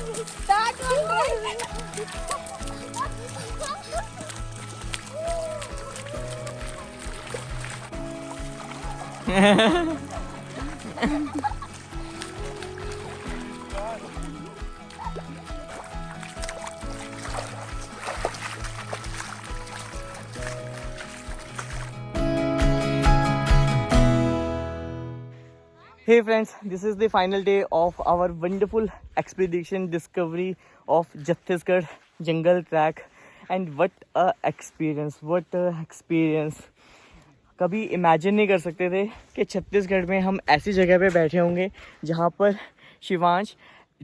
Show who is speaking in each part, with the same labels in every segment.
Speaker 1: That one.
Speaker 2: Hey friends, this is the final day of our wonderful expedition discovery of Chhattisgarh jungle track and what a experience, what a experience. कभी imagine नहीं कर सकते थे कि छत्तीसगढ़ में हम ऐसी जगह पे बैठे होंगे जहाँ पर शिवांश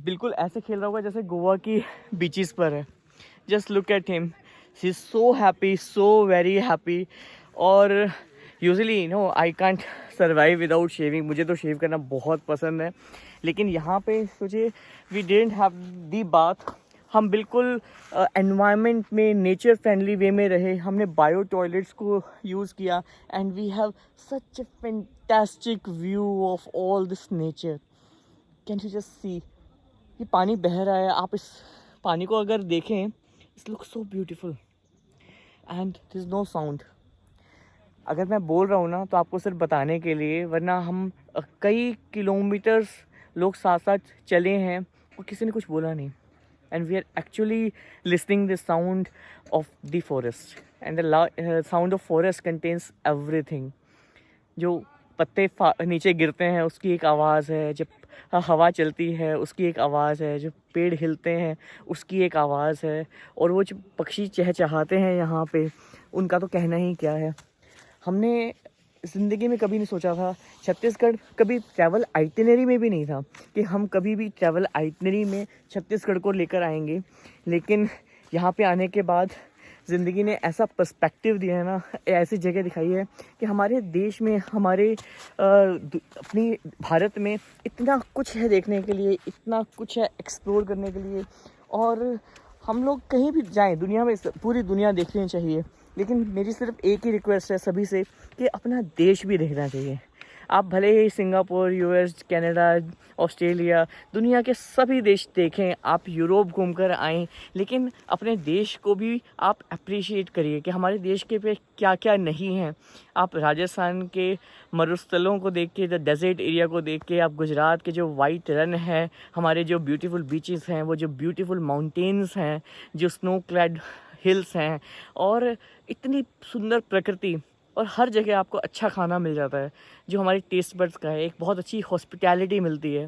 Speaker 2: बिल्कुल ऐसे खेल रहा होगा जैसे गोवा की बीचेस पर है. Just look at him, he is so happy, so very happy. और usually no I can't survive without shaving. मुझे तो शेव करना बहुत पसंद है, लेकिन यहाँ पे सोचिए we didn't have the bath. हम बिल्कुल एनवायरनमेंट में नेचर फ्रेंडली वे में रहे. हमने बायो टॉयलेट्स को यूज़ किया and we have such a fantastic view of all this nature. Can you just see, ये पानी बह रहा है. आप इस पानी को अगर देखें, it's look so beautiful and there is no sound. अगर मैं बोल रहा हूँ ना तो आपको सिर्फ बताने के लिए, वरना हम कई किलोमीटर्स लोग साथ साथ चले हैं और किसी ने कुछ बोला नहीं. And we are actually listening the sound of the forest and the sound of forest contains everything. जो पत्ते नीचे गिरते हैं उसकी एक आवाज़ है, जब हवा चलती है उसकी एक आवाज़ है, जो पेड़ हिलते हैं उसकी एक आवाज़ है, और वो जो पक्षी चहचहाते हैं यहाँ पे उनका तो कहना ही क्या है. हमने ज़िंदगी में कभी नहीं सोचा था, छत्तीसगढ़ कभी ट्रैवल आइटिनरी में भी नहीं था कि हम कभी भी ट्रैवल आइटिनरी में छत्तीसगढ़ को लेकर आएंगे. लेकिन यहाँ पे आने के बाद ज़िंदगी ने ऐसा पर्सपेक्टिव दिया है ना, ऐसी जगह दिखाई है कि हमारे देश में, हमारे अपनी भारत में इतना कुछ है देखने के लिए, इतना कुछ है एक्सप्लोर करने के लिए. और हम लोग कहीं भी जाएं दुनिया में, पूरी दुनिया देखनी चाहिए. लेकिन मेरी सिर्फ एक ही रिक्वेस्ट है सभी से कि अपना देश भी देखना चाहिए. आप भले ही सिंगापुर, यूएस, कनाडा, ऑस्ट्रेलिया, दुनिया के सभी देश देखें, आप यूरोप घूमकर आएँ, लेकिन अपने देश को भी आप अप्रिशिएट करिए कि हमारे देश के पे क्या क्या नहीं है. आप राजस्थान के मरुस्थलों को देख के, द डेजर्ट एरिया को देख के, आप गुजरात के जो वाइट रन है, हमारे जो ब्यूटीफुल बीचेस हैं, वो जो ब्यूटीफुल माउंटेन्स हैं, जो स्नो क्लैड हिल्स हैं, और इतनी सुंदर प्रकृति, और हर जगह आपको अच्छा खाना मिल जाता है जो हमारे टेस्ट बड्स का है. एक बहुत अच्छी हॉस्पिटैलिटी मिलती है.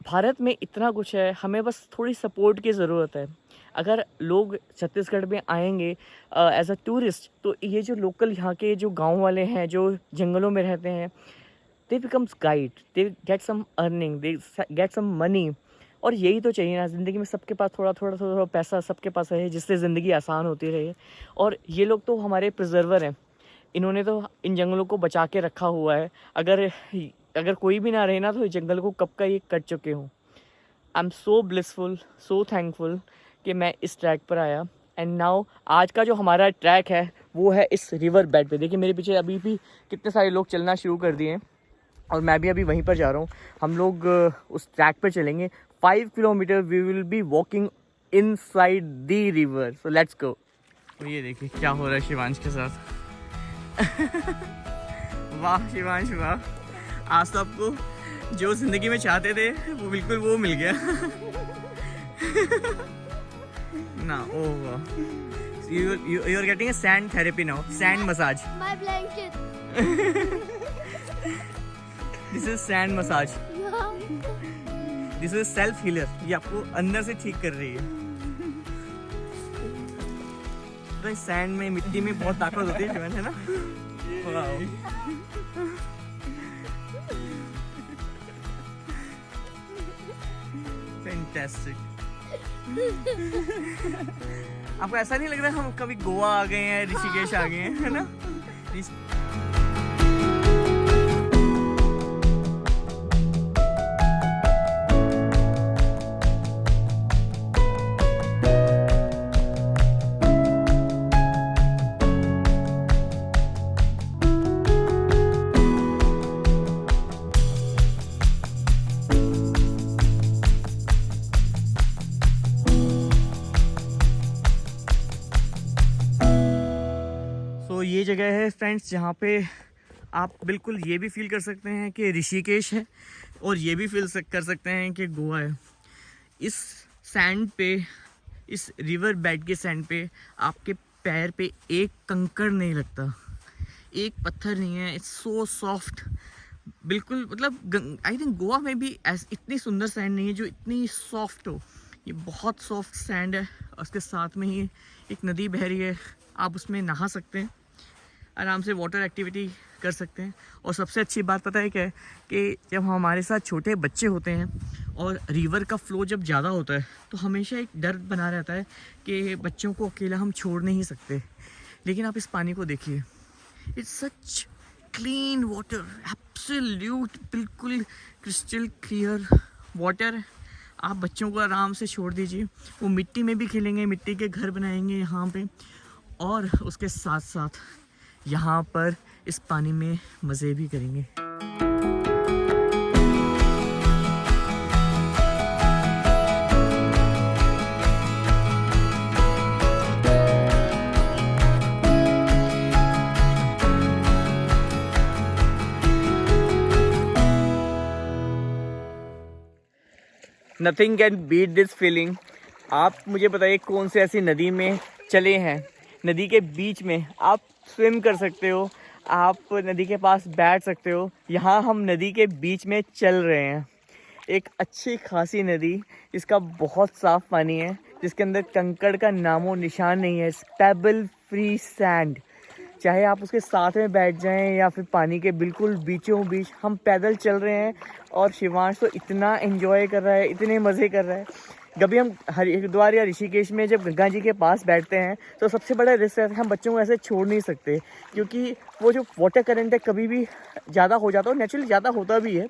Speaker 2: भारत में इतना कुछ है, हमें बस थोड़ी सपोर्ट की ज़रूरत है. अगर लोग छत्तीसगढ़ में आएंगे एज अ टूरिस्ट, तो ये जो लोकल यहाँ के जो गांव वाले हैं, जो जंगलों में रहते हैं, they becomes guide, they get some earning, they get some money. और यही तो चाहिए ना ज़िंदगी में, सबके पास थोड़ा थोड़ा थोड़ा पैसा सबके पास है, जिससे ज़िंदगी आसान होती रहे. और ये लोग तो हमारे प्रिजर्वर हैं. इन्होंने तो इन जंगलों को बचा के रखा हुआ है. अगर कोई भी ना रहे ना, तो इस जंगल को कब का ये कट चुके हों. I am so blissful, so thankful कि मैं इस ट्रैक पर आया. एंड नाउ आज का जो हमारा ट्रैक है वो है इस रिवर बेड पे. देखिए मेरे पीछे अभी भी कितने सारे लोग चलना शुरू कर दिए हैं, और मैं भी अभी वहीं पर जा रहा हूँ. हम लोग उस ट्रैक पर चलेंगे. 5 kilometre we will be walking inside the river. So let's go. ये देखिए क्या हो रहा है शिवांश के साथ. वाह शिवांश वाह, आज तो आपको जो जिंदगी में चाहते थे वो बिल्कुल वो मिल गया. ना ओह वाह, you are getting a sand therapy now, sand massage.
Speaker 1: My blanket.
Speaker 2: This is sand massage. This is self healer. ये आपको अंदर से ठीक कर रही है. तो सैंड में, मिट्टी में बहुत ताकत होती है, है ना. फैंटास्टिक. आपको ऐसा नहीं लग रहा हम कभी गोवा आ गए हैं, ऋषिकेश आ गए हैं, है ना. ये जगह है फ्रेंड्स जहाँ पे आप बिल्कुल ये भी फील कर सकते हैं कि ऋषिकेश है और ये भी फील कर सकते हैं कि गोवा है। इस सैंड पे, इस रिवर बेड के सैंड पे आपके पैर पे एक कंकड़ नहीं लगता, एक पत्थर नहीं है। इट्स सो सॉफ्ट, बिल्कुल मतलब आई थिंक गोवा में भी इतनी सुंदर सैंड नहीं है जो इतनी सॉफ्ट हो। ये बहुत सॉफ्ट सैंड है और उसके साथ में ही एक नदी बह रही है, आप उसमें नहा सकते हैं, आराम से वाटर एक्टिविटी कर सकते हैं। और सबसे अच्छी बात पता है क्या है कि जब हमारे साथ छोटे बच्चे होते हैं और रिवर का फ्लो जब ज़्यादा होता है तो हमेशा एक डर बना रहता है कि बच्चों को अकेला हम छोड़ नहीं सकते। लेकिन आप इस पानी को देखिए, it's such clean water, absolute, बिल्कुल क्रिस्टल क्लियर वाटर। आप बच्चों को आराम से छोड़ दीजिए, वो मिट्टी में भी खेलेंगे, मिट्टी के घर बनाएंगे यहाँ पे, और उसके साथ साथ यहाँ पर इस पानी में मज़े भी करेंगे। Nothing can beat this feeling। आप मुझे बताइए कौन से ऐसी नदी में चले हैं, नदी के बीच में आप स्विम कर सकते हो, आप नदी के पास बैठ सकते हो। यहाँ हम नदी के बीच में चल रहे हैं, एक अच्छी खासी नदी जिसका बहुत साफ़ पानी है, जिसके अंदर कंकड़ का नामो निशान नहीं है, पेबल फ्री सैंड। चाहे आप उसके साथ में बैठ जाएं या फिर पानी के बिल्कुल बीचों बीच हम पैदल चल रहे हैं। और शिवांश तो इतना एंजॉय कर रहा है, इतने मज़े कर रहा है। कभी हम हरिद्वार या ऋषिकेश में जब गंगा जी के पास बैठते हैं तो सबसे बड़ा रिस्क है, हम बच्चों को ऐसे छोड़ नहीं सकते, क्योंकि वो जो वाटर करंट है कभी भी ज़्यादा हो जाता है, नेचुरली ज़्यादा होता भी है।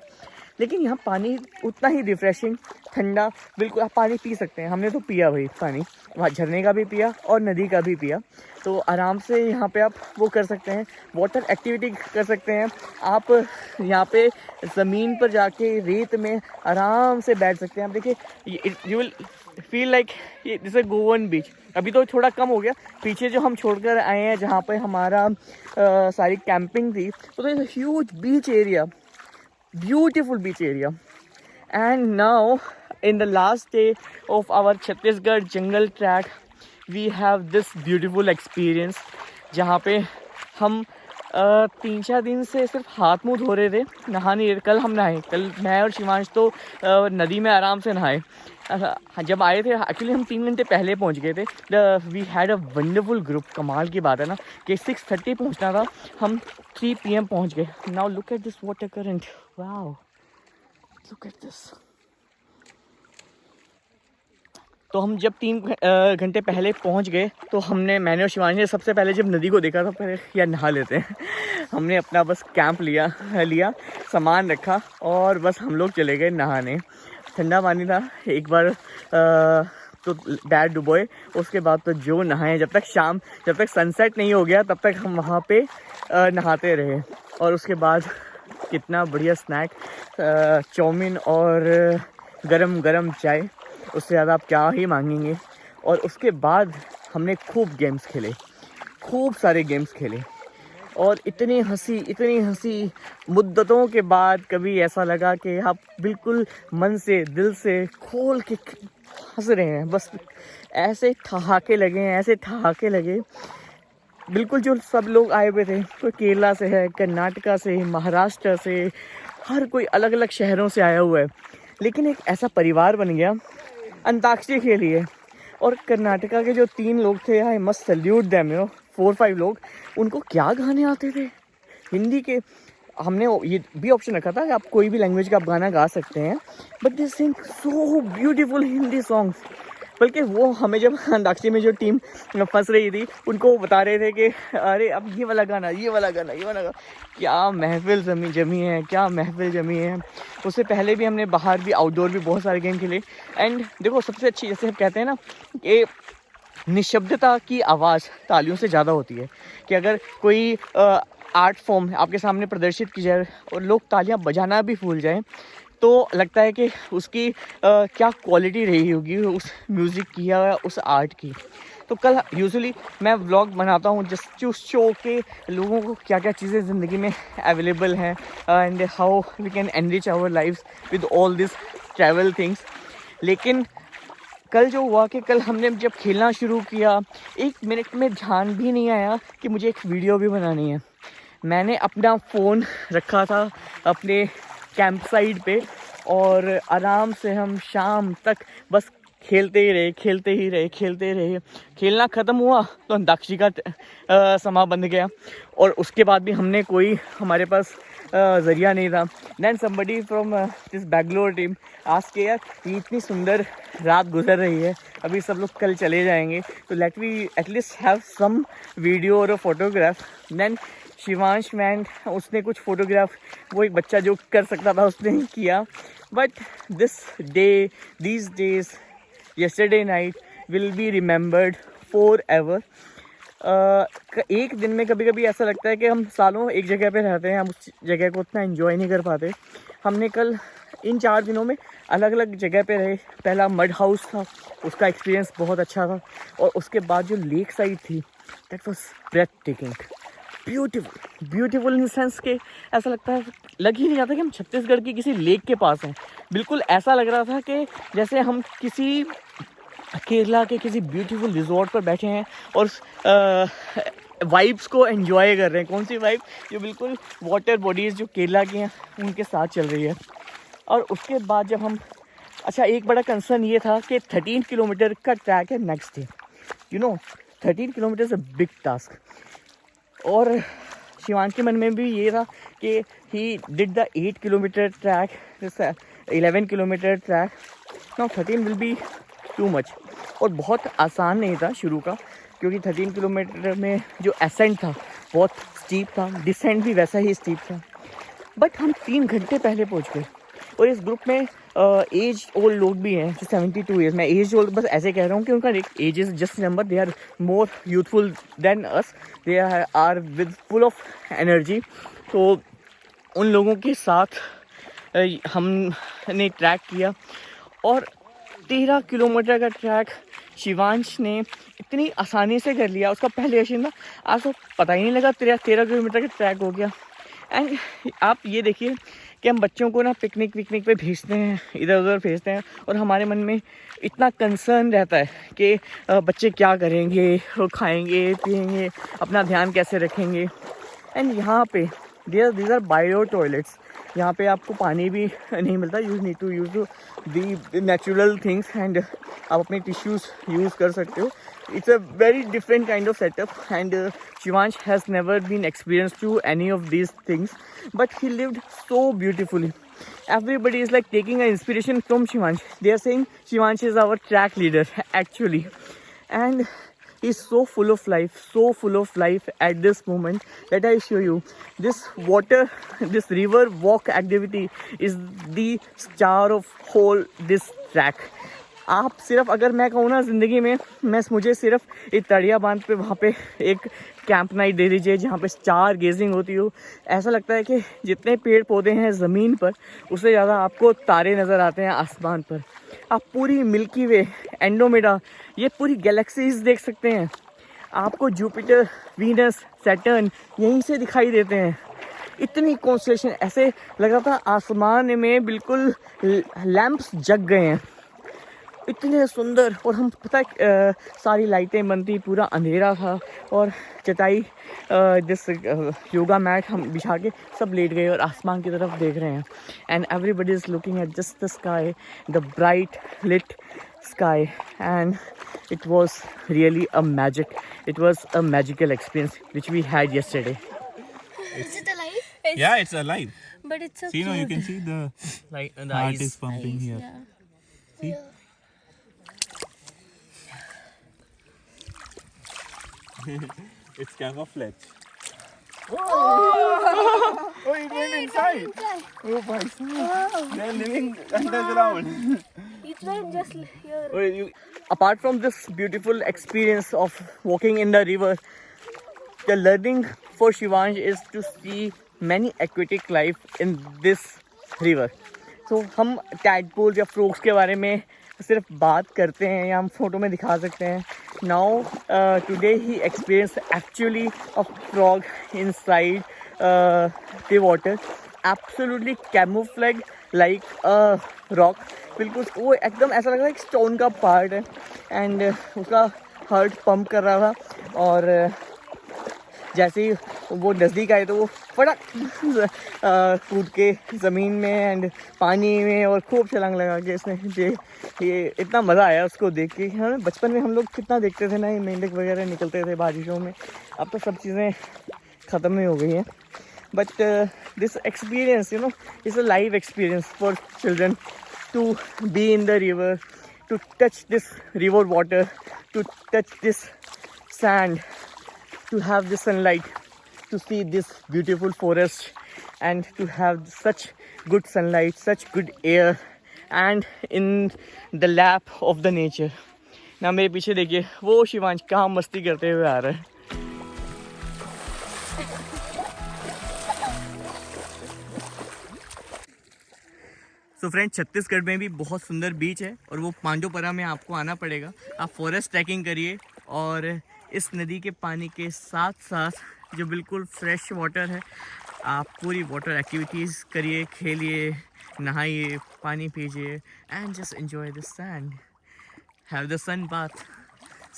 Speaker 2: लेकिन यहाँ पानी उतना ही रिफ्रेशिंग, ठंडा, बिल्कुल आप पानी पी सकते हैं। हमने तो पिया भाई पानी, वहाँ झरने का भी पिया और नदी का भी पिया। तो आराम से यहाँ पे आप वो कर सकते हैं, वाटर एक्टिविटी कर सकते हैं। आप यहाँ पे ज़मीन पर जाके रेत में आराम से बैठ सकते हैं। आप देखिए, यू विल फील लाइक जैसे गोवन बीच। अभी तो थोड़ा कम हो गया, पीछे जो हम छोड़कर आए हैं जहाँ पे हमारा सारी कैंपिंग थी, तो it's a huge beach area, beautiful beach area. And now in the last day of our Chhattisgarh jungle trek we have this beautiful experience जहाँ पे हम 3-4 दिन से सिर्फ हाथ मुंह धो रहे थे, नहा नहीं रहे। कल हम नहाए, कल मैं और शिवांश तो नदी में आराम से नहाए। जब आए थे एक्चुअली हम 3 घंटे पहले पहुंच गए थे। We had a wonderful group. कमाल की बात है ना कि 6:30 पहुंचना था, हम 3 PM पहुंच गए। Now look at this water current, wow, look at this. तो हम जब 3 घंटे पहले पहुंच गए तो मैंने और शिवानी ने सबसे पहले जब नदी को देखा था, पहले यार नहा लेते हैं। हमने अपना बस कैंप लिया, सामान रखा और बस हम लोग चले गए नहाने। ठंडा पानी था, एक बार तो पैर डुबोए, उसके बाद तो जो नहाए, जब तक सनसेट नहीं हो गया तब तक हम वहाँ पे नहाते रहे। और उसके बाद कितना बढ़िया स्नैक, चाउमीन और गरम गरम चाय, उससे ज़्यादा आप क्या ही मांगेंगे। और उसके बाद हमने खूब गेम्स खेले, खूब सारे गेम्स खेले, और इतनी हंसी मुद्दतों के बाद कभी ऐसा लगा कि आप बिल्कुल मन से, दिल से खोल के हंस रहे हैं। बस ऐसे ठहाके लगे बिल्कुल। जो सब लोग आए हुए थे, कोई केरला से है, कर्नाटका से, महाराष्ट्र से, हर कोई अलग अलग शहरों से आया हुआ है, लेकिन एक ऐसा परिवार बन गया। अंताक्षरी खेली है, और कर्नाटका के जो 3 लोग थे, आई मस्ट सल्यूट देम, 4-5 लोग, उनको क्या गाने आते थे हिंदी के। हमने ये भी ऑप्शन रखा था कि आप कोई भी लैंग्वेज का आप गाना गा सकते हैं, but they sing so beautiful Hindi songs. बल्कि वो हमें जब अंताक्षरी में जो टीम फंस रही थी, उनको बता रहे थे कि अरे अब ये वाला गाना, क्या महफिल जमी है। उससे पहले भी हमने बाहर भी, आउटडोर भी बहुत सारे गेम खेले। एंड देखो, सबसे अच्छी, जैसे हम कहते हैं ना कि निशब्दता की आवाज़ तालियों से ज़्यादा होती है। कि अगर कोई आर्ट फॉर्म आपके सामने प्रदर्शित की जाए और लोग तालियां बजाना भी भूल जाएं, तो लगता है कि उसकी क्या क्वालिटी रही होगी उस म्यूज़िक की या उस आर्ट की। तो कल यूजुअली मैं व्लॉग बनाता हूँ जस्ट टू शो के लोगों को क्या क्या चीज़ें ज़िंदगी में अवेलेबल हैं and how we can enrich our lifes with all this travel things. लेकिन कल जो हुआ कि कल हमने जब खेलना शुरू किया 1 मिनट में ध्यान भी नहीं आया कि मुझे एक वीडियो भी बनानी है। मैंने अपना फ़ोन रखा था अपने कैंप साइट पे और आराम से हम शाम तक बस खेलते ही रहे। खेलना ख़त्म हुआ तो अंताक्षरी का समा बंध गया और उसके बाद भी हमने कोई हमारे पास ज़रिया नहीं था। Then somebody from this Bangalore team आज के यार ये इतनी सुंदर रात गुजर रही है, अभी सब लोग कल चले जाएंगे तो let we at least have some video और फोटोग्राफ। दैन शिवांश मैन उसने कुछ फोटोग्राफ, वो एक बच्चा जो कर सकता था उसने ही किया। But these days yesterday night will be remembered forever। एक दिन में कभी कभी ऐसा लगता है कि हम सालों एक जगह पे रहते हैं, हम उस जगह को उतना एंजॉय नहीं कर पाते। हमने कल इन 4 दिनों में अलग अलग जगह पे रहे। पहला मड हाउस था, उसका एक्सपीरियंस बहुत अच्छा था और उसके बाद जो लेक साइड थी that was breath taking, beautiful in sense के ऐसा लगता है, लग ही नहीं जाता कि हम छत्तीसगढ़ की किसी लेक के पास हैं। बिल्कुल ऐसा लग रहा था कि जैसे हम किसी केरला के किसी ब्यूटीफुल रिजॉर्ट पर बैठे हैं और वाइब्स को एंजॉय कर रहे हैं। कौन सी वाइब? जो बिल्कुल वाटर बॉडीज़ जो केरला की हैं उनके साथ चल रही है। और उसके बाद जब हम एक बड़ा कंसर्न ये था कि 13 किलोमीटर का ट्रैक है next day. 13 kilometre is a big task. और शिवांश के मन में भी ये था कि he did the 8 kilometre track, 11 kilometre track, now 13 will be too much. और बहुत आसान नहीं था शुरू का, क्योंकि 13 किलोमीटर में जो एसेंट था बहुत स्टीप था, डिसेंट भी वैसा ही स्टीप था। बट हम 3 घंटे पहले पहुंच गए। और इस ग्रुप में एज ओल्ड लोग भी हैं जो 72 ईयर्स। मैं एज ओल्ड बस ऐसे कह रहा हूँ कि उनका age is just number, they are more youthful than us, they are with full of energy. तो उन लोगों के साथ हमने ट्रैक किया और 13 किलोमीटर का ट्रैक शिवांश ने इतनी आसानी से कर लिया। उसका पहले यकीन था, आज तो पता ही नहीं लगा 13 किलोमीटर का ट्रैक हो गया। एंड आप ये देखिए कि हम बच्चों को ना पिकनिक पे भेजते हैं, इधर उधर भेजते हैं और हमारे मन में इतना कंसर्न रहता है कि बच्चे क्या करेंगे, वो खाएंगे पिएंगे, अपना ध्यान कैसे रखेंगे। एंड यहाँ पे दीज आर बायो टॉयलेट्स, यहाँ पे आपको पानी भी नहीं मिलता। You need to use the natural things and आप अपने टिश्यूज़ यूज़ कर सकते हो। It's a very different kind of setup and Shivansh has never been experienced to any of these things, but he lived so beautifully. Everybody is like taking an inspiration from Shivansh. They are saying Shivansh is our track leader actually, and he's so full of life at this moment that I show you. This river walk activity is the star of whole this track. आप सिर्फ, अगर मैं कहूँ ना ज़िंदगी में, मुझे सिर्फ एक तड़िया बांध पे वहाँ पे एक कैंप नाइट दे दीजिए जहाँ पे स्टार गेजिंग होती हो। ऐसा लगता है कि जितने पेड़ पौधे हैं ज़मीन पर उससे ज़्यादा आपको तारे नज़र आते हैं आसमान पर। आप पूरी मिल्की वे, एंड्रोमेडा, ये पूरी गैलेक्सीज देख सकते हैं। आपको जुपिटर, वीनस, सैटर्न यहीं से दिखाई देते हैं। इतनी कॉन्स्टेलेशन, ऐसे लग रहा था आसमान में बिल्कुल लैंप्स जग गए हैं, इतने सुंदर। और हम पता है सारी लाइटें बंद थी, पूरा अंधेरा था और चटाई जिस योगा मैट हम बिछा के सब लेट गए और आसमान की तरफ देख रहे हैं। And everybody is looking at just the sky, the bright lit sky, and it was really a magical experience which we had yesterday.
Speaker 1: Is it alive?
Speaker 3: Yeah, it's alive.
Speaker 1: But it's so
Speaker 3: See, no, you
Speaker 1: cute.
Speaker 3: can see the
Speaker 2: Like the
Speaker 3: heart
Speaker 2: eyes.
Speaker 3: is pumping here.
Speaker 1: Yeah.
Speaker 3: See? It's camouflage. Oh, it went inside. Oh, my God. They're living underground.
Speaker 1: It went just here.
Speaker 2: Apart from this beautiful experience of walking in the river, the learning for Shivansh is to see many aquatic life in this river. तो हम tadpole या frogs के बारे में सिर्फ बात करते हैं या हम फोटो में दिखा सकते हैं. Now today he experience actually a frog inside the water, absolutely camouflage like a rock. बिल्कुल वो एकदम ऐसा लग रहा है एक स्टोन का पार्ट है. एंड उसका हार्ट पंप कर रहा था और जैसे ही वो नज़दीक आए तो वो फटक कूद के ज़मीन में एंड पानी में और खूब छलांग लगा के इसने ये इतना मज़ा आया उसको देख के. हमें बचपन में हम लोग कितना देखते थे ना, ये मेंढक वगैरह निकलते थे बारिशों में. अब तो सब चीज़ें ख़त्म ही हो गई हैं. But this experience you know is a live experience for children to be in the river, to touch this river water, to touch this sand, to have the sunlight, to see this beautiful forest and to have such good sunlight, such good air and in the lap of the nature. ना मेरे पीछे देखिए वो शिवांश कहाँ मस्ती करते हुए आ रहा है. तो फ्रेंड छत्तीसगढ़ में भी बहुत सुंदर बीच है और वो पांडुपरा में आपको आना पड़ेगा. आप फॉरेस्ट ट्रैकिंग करिए और इस नदी के पानी के साथ साथ जो बिल्कुल फ्रेश वाटर है, आप पूरी वाटर एक्टिविटीज़ करिए, खेलिए, नहाइए, पानी पीजिए and just enjoy the sand. Have the sun bath.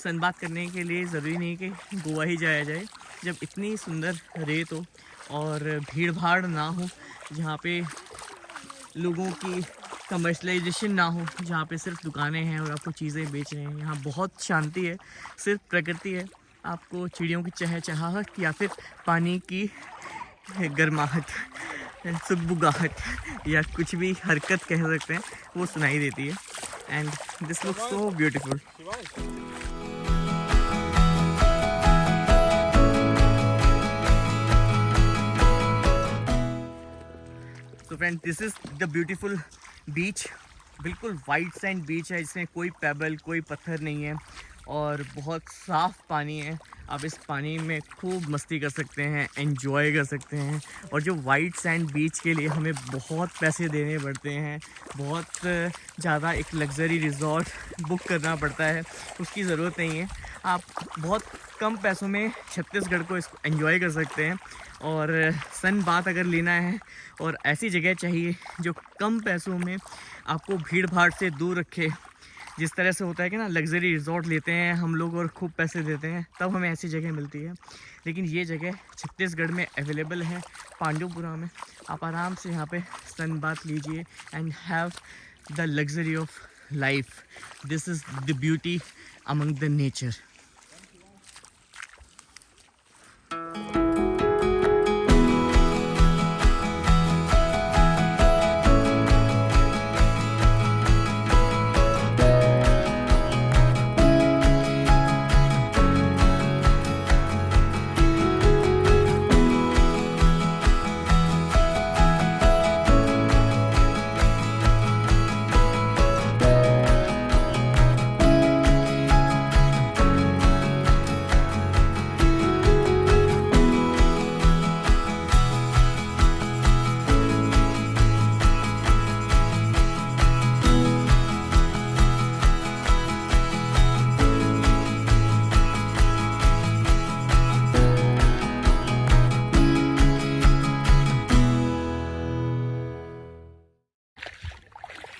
Speaker 2: Sun bath करने के लिए ज़रूरी नहीं कि गोवा ही जाया जाए. जब इतनी सुंदर रेत हो और भीड़ भाड़ ना हो, जहाँ पे लोगों की कमर्शलाइजेशन ना हो, जहाँ पे सिर्फ दुकानें हैं और आपको चीज़ें बेच रहे हैं, यहाँ बहुत शांति है, सिर्फ प्रकृति है. आपको चिड़ियों की चहचहाहट या फिर पानी की गर्माहट, सुगबुगाहट या कुछ भी हरकत कह सकते हैं, वो सुनाई देती है. And this looks so beautiful. तो friend this is the beautiful beach. बिल्कुल वाइट सैंड बीच है, इसमें कोई पेबल, कोई पत्थर नहीं है और बहुत साफ़ पानी है. आप इस पानी में खूब मस्ती कर सकते हैं, एंजॉय कर सकते हैं. और जो वाइट सैंड बीच के लिए हमें बहुत पैसे देने पड़ते हैं, बहुत ज़्यादा एक लग्जरी रिजॉर्ट बुक करना पड़ता है, उसकी ज़रूरत नहीं है. आप बहुत कम पैसों में छत्तीसगढ़ को इसको एंजॉय कर सकते हैं. और सन बात अगर लेना है और ऐसी जगह चाहिए जो कम पैसों में आपको भीड़ भाड़ से दूर रखे, जिस तरह से होता है कि ना लग्जरी रिजॉर्ट लेते हैं हम लोग और खूब पैसे देते हैं, तब हमें ऐसी जगह मिलती है. लेकिन ये जगह छत्तीसगढ़ में अवेलेबल है, पांडुपुरा में. आप आराम से यहाँ पे सन बात लीजिए and have the luxury of life. This is the beauty among the nature.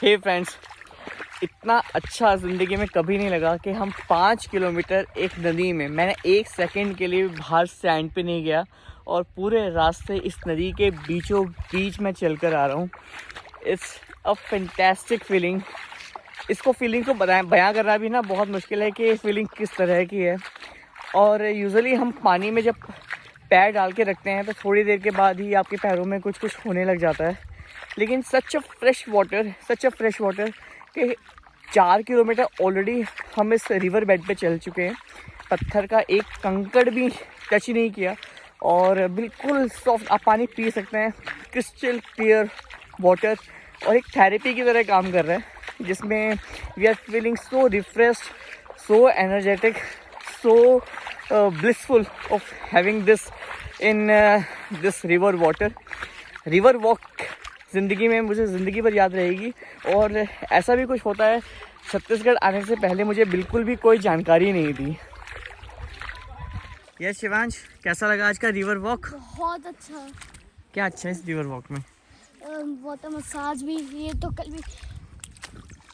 Speaker 2: Hey friends, इतना अच्छा ज़िंदगी में कभी नहीं लगा कि हम 5 किलोमीटर एक नदी में, मैंने 1 सेकंड के लिए बाहर सैंड पे नहीं गया और पूरे रास्ते इस नदी के बीचों बीच में चल कर आ रहा हूँ. It's a fantastic feeling. इसको फीलिंग को बयां करना भी ना बहुत मुश्किल है कि फीलिंग किस तरह की है. और यूजुअली हम पानी में जब पैर डाल के रखते हैं तो थोड़ी देर के बाद ही आपके पैरों में कुछ कुछ होने लग जाता है. लेकिन सच अ फ्रेश वाटर कि 4 किलोमीटर ऑलरेडी हम इस रिवर बेड पे चल चुके हैं. पत्थर का एक कंकड़ भी टच नहीं किया और बिल्कुल सॉफ्ट आप पानी पी सकते हैं. क्रिस्टल क्लियर वाटर और एक थेरेपी की तरह काम कर रहा है, जिसमें we are feeling so refreshed, so energetic, so blissful of having this in this river water. River walk ज़िंदगी में मुझे ज़िंदगी भर याद रहेगी। और ऐसा भी कुछ होता है, छत्तीसगढ़ आने से पहले मुझे बिल्कुल भी कोई जानकारी नहीं थी। यस शिवांश, कैसा लगा आज का रिवर वॉक?
Speaker 1: बहुत अच्छा।
Speaker 2: क्या अच्छा है इस रिवर वॉक में?
Speaker 1: वाटर मसाज भी, ये तो कल भी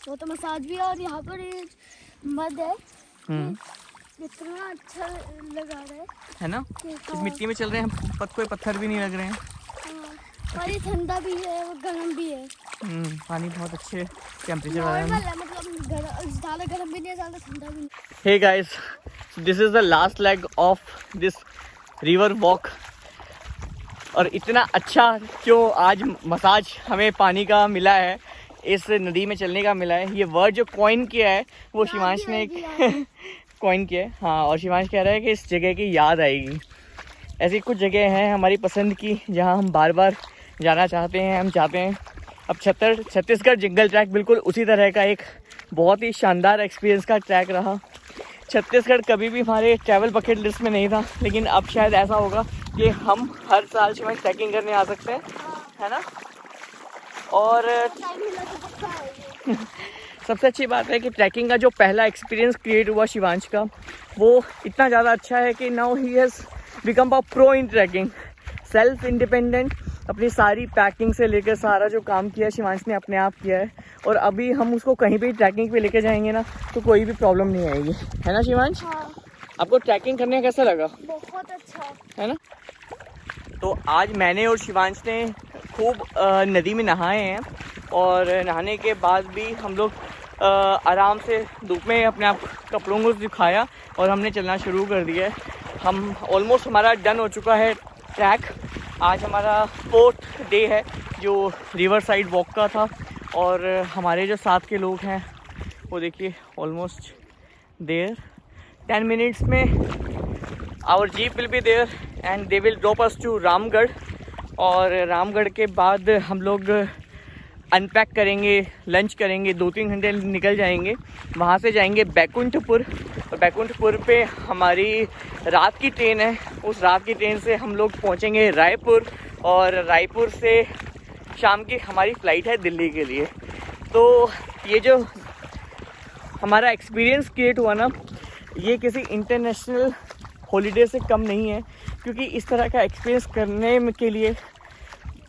Speaker 1: वाटर मसाज भी, और यहाँ पर ये मद है, इतना अच्छा लगा रहा
Speaker 2: है ना? इस मिट्टी में चल रहे हैं, कोई पत्थर भी नहीं लग रहे हैं।
Speaker 1: और ये ठंडा भी है और गर्म भी है।
Speaker 2: पानी बहुत अच्छे टेम्परेचर वाला है,
Speaker 1: मतलब ज़्यादा गर्म भी नहीं है, ज़्यादा ठंडा भी नहीं।
Speaker 2: Hey guys, this is the last leg of this river walk. और इतना अच्छा क्यों आज मसाज हमें पानी का मिला है, इस नदी में चलने का मिला है। ये वर्ड जो कॉइन किया है वो शिवांश ने कॉइन किया है। हाँ, और शिवांश कह रहा है कि इस जगह की याद आएगी। ऐसी कुछ जगह हैं हमारी पसंद की जहाँ हम बार बार जाना चाहते हैं, हम चाहते हैं। अब छत्तीसगढ़ जंगल ट्रैक बिल्कुल उसी तरह का एक बहुत ही शानदार एक्सपीरियंस का ट्रैक रहा। छत्तीसगढ़ कभी भी हमारे ट्रैवल बकेट लिस्ट में नहीं था, लेकिन अब शायद ऐसा होगा कि हम हर साल शिवांश ट्रैकिंग करने आ सकते हैं, है ना? और सबसे अच्छी बात है कि ट्रैकिंग का जो पहला एक्सपीरियंस क्रिएट हुआ शिवांश का, वो इतना ज़्यादा अच्छा है कि now he has become a pro in trekking, self independent. अपनी सारी पैकिंग से लेकर सारा जो काम किया शिवांश ने अपने आप किया है। और अभी हम उसको कहीं भी ट्रैकिंग पे लेके जाएंगे ना तो कोई भी प्रॉब्लम नहीं आएगी, है ना शिवांश?
Speaker 1: हाँ।
Speaker 2: आपको ट्रैकिंग करने का कैसा लगा?
Speaker 1: बहुत अच्छा
Speaker 2: है ना? तो आज मैंने और शिवांश ने खूब नदी में नहाए हैं, और नहाने के बाद भी हम लोग आराम से धूप में अपने आप कपड़ों को दिखाया और हमने चलना शुरू कर दिया है। हम ऑलमोस्ट हमारा डन हो चुका है ट्रैक। आज हमारा 4th डे है जो रिवर साइड वॉक का था। और हमारे जो साथ के लोग हैं वो देखिए ऑलमोस्ट देयर 10 मिनट्स में our jeep will be there and they will drop us to Ramgarh. और रामगढ़ के बाद हम लोग अनपैक करेंगे, लंच करेंगे, 2-3 घंटे निकल जाएंगे। वहाँ से जाएंगे बैकुंठपुर, और बैकुंठपुर पे हमारी रात की ट्रेन है। उस रात की ट्रेन से हम लोग पहुँचेंगे रायपुर, और रायपुर से शाम की हमारी फ़्लाइट है दिल्ली के लिए। तो ये जो हमारा एक्सपीरियंस क्रिएट हुआ ना, ये किसी इंटरनेशनल हॉलीडे से कम नहीं है, क्योंकि इस तरह का एक्सपीरियंस करने के लिए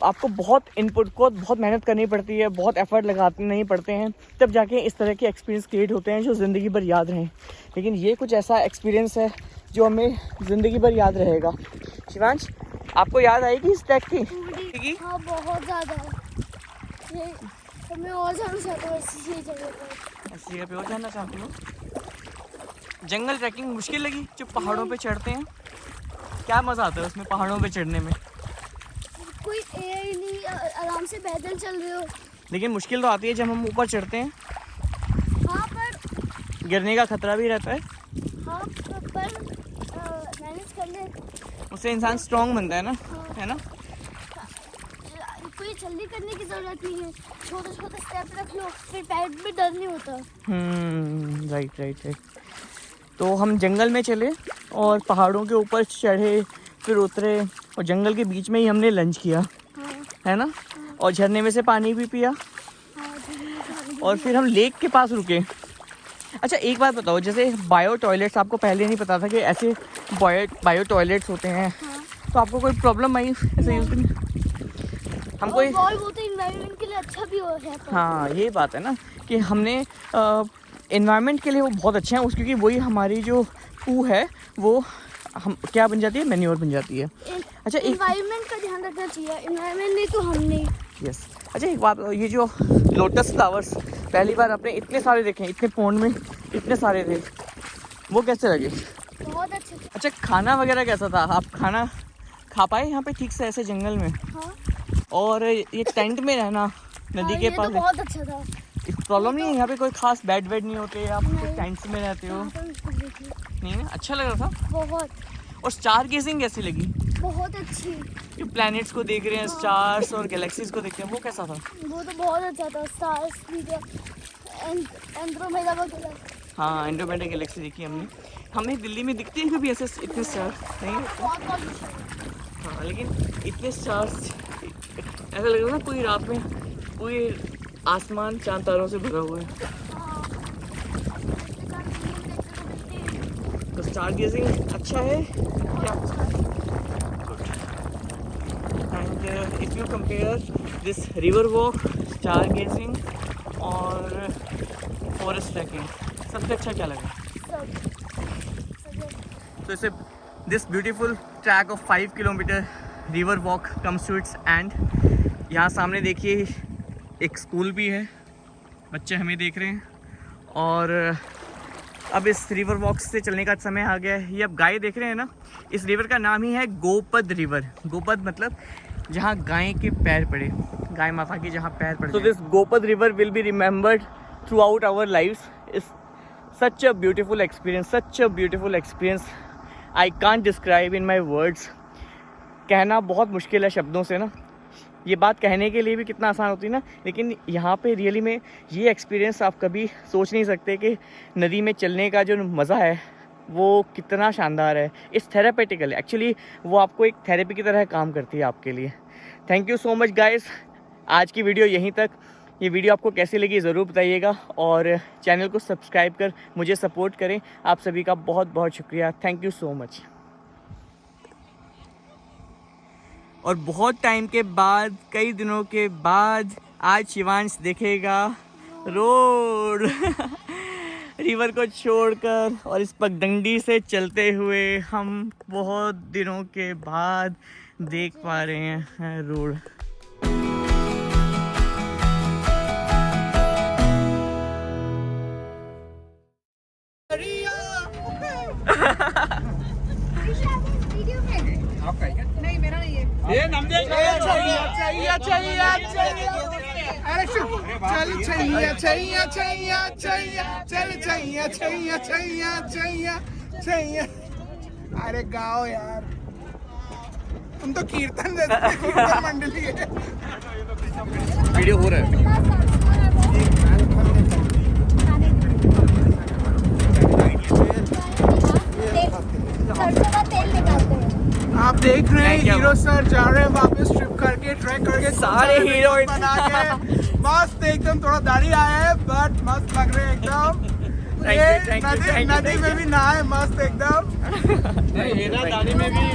Speaker 2: आपको बहुत इनपुट को बहुत मेहनत करनी पड़ती है, बहुत एफर्ट लगाने नहीं पड़ते हैं, तब जाके इस तरह के एक्सपीरियंस क्रिएट होते हैं जो ज़िंदगी भर याद रहें। लेकिन ये कुछ ऐसा एक्सपीरियंस है जो हमें ज़िंदगी भर याद रहेगा। शिवांश, आपको याद आएगी इस ट्रैक की?
Speaker 1: हाँ, बहुत ज़्यादा। ये तो मैं और जाना चाहता हूँ इसी जगह पर।
Speaker 2: ऐसी जगह पे और जाना चाहती हूँ। जंगल ट्रैकिंग मुश्किल लगी जो पहाड़ों पे चढ़ते हैं? क्या मज़ा आता है उसमें पहाड़ों पे चढ़ने में?
Speaker 1: कोई एयर ही नहीं, आराम से पैदल चल रहे हो।
Speaker 2: लेकिन मुश्किल तो आती है जब हम ऊपर चढ़ते हैं।
Speaker 1: हाँ, पर
Speaker 2: गिरने का खतरा भी रहता है।
Speaker 1: हाँ, पर मैनेज कर ले।
Speaker 2: उससे इंसान स्ट्रांग बनता है ना, है ना?
Speaker 1: कोई जल्दी करने की ज़रूरत नहीं है, छोटे छोटे स्टेप रख लो, फिर पैर में डर नहीं होता।
Speaker 2: राइट। तो हम जंगल में चले और पहाड़ों के ऊपर चढ़े, फिर उतरे, और जंगल के बीच में ही हमने लंच किया।
Speaker 1: हाँ,
Speaker 2: है ना? और झरने में से पानी भी पिया,
Speaker 1: हाँ,
Speaker 2: और फिर हम लेक के पास रुके। अच्छा, एक बात बताओ, जैसे बायो टॉयलेट्स, आपको पहले नहीं पता था कि ऐसे बायो टॉयलेट्स होते हैं, तो आपको कोई प्रॉब्लम आई ऐसे यूज़ करने? हमको
Speaker 1: वो तो एनवायरनमेंट के लिए अच्छा भी हो है।
Speaker 2: हाँ, ये बात है ना कि हमने एनवायरनमेंट के लिए वो बहुत अच्छे हैं उस, क्योंकि वही हमारी जो पू है वो हम क्या बन जाती है, मैन्योर बन जाती है। अच्छा,
Speaker 1: एनवायरनमेंट का ध्यान रखना चाहिए, एनवायरनमेंट नहीं तो हमने।
Speaker 2: यस। अच्छा, एक बात, ये जो लोटस फ्लावर्स पहली बार आपने इतने सारे देखे, इतने पौंड में इतने सारे थे, वो कैसे लगे?
Speaker 1: बहुत अच्छे।
Speaker 2: अच्छा, खाना वगैरह कैसा था? आप खाना खा पाए यहाँ पे ठीक से ऐसे जंगल में?
Speaker 1: हाँ,
Speaker 2: और ये टेंट में रहना नदी के पास,
Speaker 1: तो बहुत अच्छा था।
Speaker 2: प्रॉब्लम नहीं है? यहाँ पे कोई खास बेड वेड नहीं होते, आप टेंट्स में रहते हो? नहीं ना? अच्छा लग रहा था
Speaker 1: बहुत।
Speaker 2: और स्टार गेजिंग कैसी लगी?
Speaker 1: बहुत अच्छी।
Speaker 2: जो प्लैनेट्स को देख रहे हैं, स्टार्स और गैलेक्सीज को देख रहे हैं, वो कैसा था?
Speaker 1: वो तो बहुत अच्छा था, स्टार्स भी थे, एंड्रोमेडा वगैरह।
Speaker 2: हाँ, एंड्रोमेडा गैलेक्सी देखी हमने। हमें दिल्ली में दिखती है कभी ऐसे इतने स्टार्स नहीं होते?
Speaker 1: बहुत
Speaker 2: हाँ, लेकिन इतने स्टार्स ऐसा लग रहा है ना पूरी रात में पूरी आसमान चांद तारों से भरा हुआ है। तो स्टार गेजिंग अच्छा है क्या? And if you compare this river walk, star gazing और फॉरेस्ट ट्रैकिंग, सबसे अच्छा क्या लगा? So it's this beautiful track of 5 kilometer river walk comes to its end. यहाँ सामने देखिए एक स्कूल भी है, बच्चे हमें देख रहे हैं। और अब इस रिवर वॉक से चलने का समय आ गया है। ये अब गाय देख रहे हैं ना, इस रिवर का नाम ही है गोपद रिवर। गोपद मतलब जहाँ गाय के पैर पड़े, गाय माता के जहाँ पैर पड़े। So this Gopad river will be remembered throughout our lives. It's such a beautiful experience, such a beautiful experience. I can't describe in my words. कहना बहुत मुश्किल है शब्दों से ना, ये बात कहने के लिए भी कितना आसान होती है ना, लेकिन यहाँ पे रियली में ये एक्सपीरियंस आप कभी सोच नहीं सकते कि नदी में चलने का जो मज़ा है वो कितना शानदार है। इट्स थेरापेटिकल, एक्चुअली वो आपको एक थेरेपी की तरह काम करती है आपके लिए। Thank you so much guys, आज की वीडियो यहीं तक। ये वीडियो आपको कैसी लगी ज़रूर बताइएगा और चैनल को सब्सक्राइब कर मुझे सपोर्ट करें। आप सभी का बहुत बहुत शुक्रिया, थैंक यू सो मच। और बहुत टाइम के बाद, कई दिनों के बाद आज शिवांश देखेगा रोड रिवर को छोड़कर, और इस पगडंडी से चलते हुए हम बहुत दिनों के बाद देख पा रहे हैं रोड।
Speaker 4: नहीं मेरा नहीं है।
Speaker 3: ये नमदे चाहिए चाहिए चाहिए चाहिए अरे चल चाहिए चाहिए चाहिए चाहिए चल चाहिए चाहिए चाहिए चाहिए चाहिए। अरे गाओ यार, तुम तो कीर्तन जैसे कीर्तन मंडली है।
Speaker 2: वीडियो हो रहा है।
Speaker 3: आप देख रहे हैं हीरो सर जा रहे हैं वापस ट्रिप करके, ट्रैक करके,
Speaker 2: सारे हीरो
Speaker 3: बना के मस्त एकदम। थोड़ा दाढ़ी आया है बट मस्त लग रहे हैं एकदम। ये नदी में भी नहाए मस्त एकदम। दाढ़ी में भी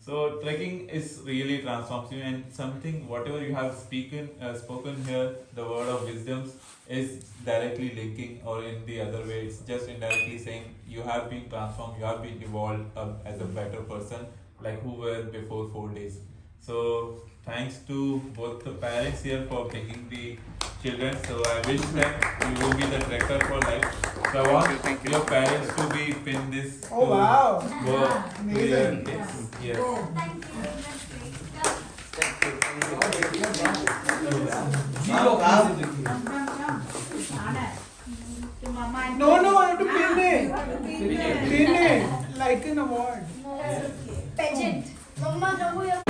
Speaker 5: So trekking is really transforms you, and something whatever you have spoken here, the word of wisdoms is directly linking, or in the other way, it's just indirectly saying you have been transformed, you have been evolved as a better person, like who were before 4 days. So thanks to both the parents here for bringing the children. So I wish them you will be the trekker for life. So I want your parents to be pin this.
Speaker 3: Oh wow!
Speaker 5: Go to their
Speaker 3: Amazing.
Speaker 5: kids. Yes.
Speaker 3: No, I have to pin it. Pin it like an award.
Speaker 1: Pageant. Mama,